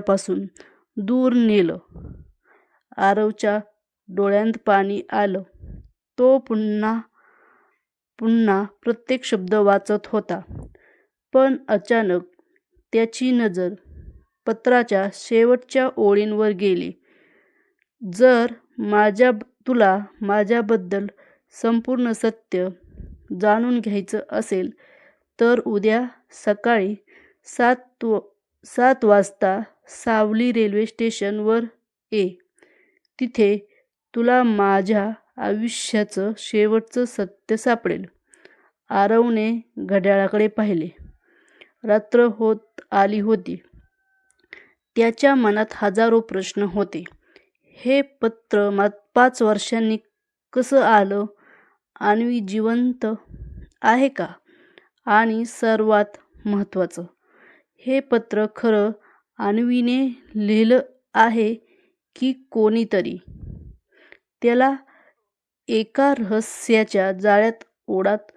पासून दूर नेलं. आरवच्या डोळ्यांत पाणी आलं. तो पुन्हा पुन्हा प्रत्येक शब्द वाचत होता. पण अचानक त्याची नजर पत्राच्या शेवटच्या ओळींवर गेली. जर तुला माझ्याबद्दल संपूर्ण सत्य जाणून घ्यायचं असेल तर उद्या सकाळी 7 वाजता सावली रेल्वे स्टेशनवर ये. तिथे तुला माझ्या आयुष्याचं शेवटचं सत्य सापडेल. आरवने घड्याळाकडे पाहिले. रात्र होत आली होती. त्याच्या मनात हजारो प्रश्न होते. हे पत्र 5 वर्षांनी कसं आलं? अन्वी जिवंत आहे का? आणि सर्वात महत्त्वाचं, हे पत्र खरं अन्वीने लिहिलं आहे की कोणीतरी त्याला एका रहस्याच्या जाळ्यात ओढत